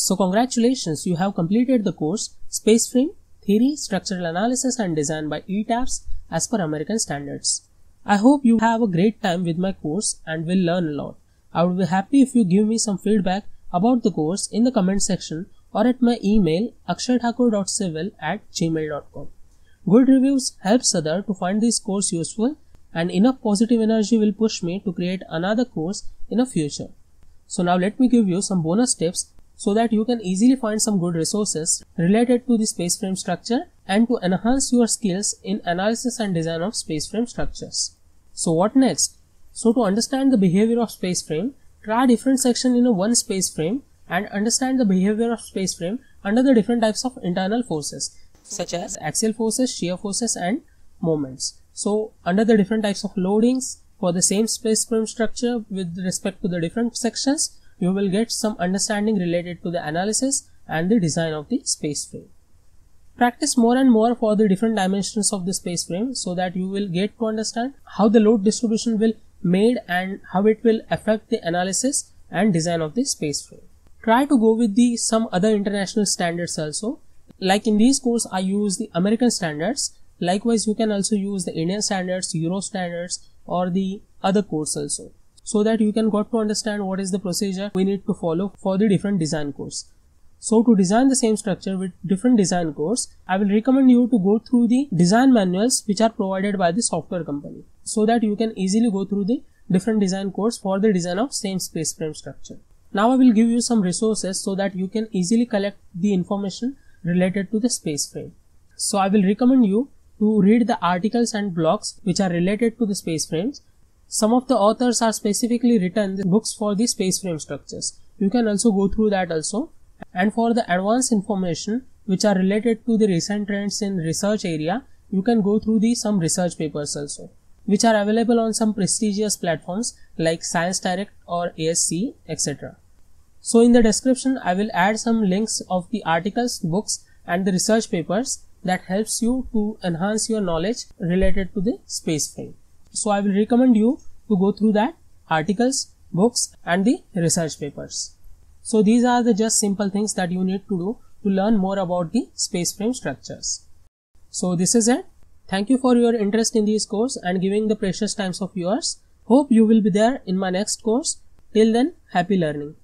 So congratulations, you have completed the course Space Frame, Theory, Structural Analysis and Design by ETABS as per American standards. I hope you have a great time with my course and will learn a lot. I would be happy if you give me some feedback about the course in the comment section or at my email akshaythakur.civil@gmail.com. Good reviews helps others to find this course useful, and enough positive energy will push me to create another course in the future. So now let me give you some bonus tips so that you can easily find some good resources related to the space frame structure and to enhance your skills in analysis and design of space frame structures. So what next? So to understand the behavior of space frame, try different sections in one space frame and understand the behavior of space frame under the different types of internal forces such as axial forces, shear forces and moments. So under the different types of loadings for the same space frame structure with respect to the different sections, you will get some understanding related to the analysis and the design of the space frame. Practice more and more for the different dimensions of the space frame so that you will get to understand how the load distribution will made and how it will affect the analysis and design of the space frame. Try to go with some other international standards also. Like in this course I use the American standards. Likewise you can also use the Indian standards, Euro standards or the other course also, so that you can got to understand what is the procedure we need to follow for the different design course. So to design the same structure with different design course, I will recommend you to go through the design manuals which are provided by the software company, so that you can easily go through the different design course for the design of same space frame structure. Now I will give you some resources so that you can easily collect the information related to the space frame. So I will recommend you to read the articles and blogs which are related to the space frames. Some of the authors are specifically written the books for the space frame structures. You can also go through that also. And for the advanced information which are related to the recent trends in research area, you can go through some research papers also, which are available on some prestigious platforms like Science Direct or ASC, etc. So in the description I will add some links of the articles, books and the research papers that helps you to enhance your knowledge related to the space frame. So I will recommend you to go through that articles, books and the research papers. So these are the just simple things that you need to do to learn more about the space frame structures. So this is it. Thank you for your interest in this course and giving the precious times of yours. Hope you will be there in my next course. Till then, happy learning.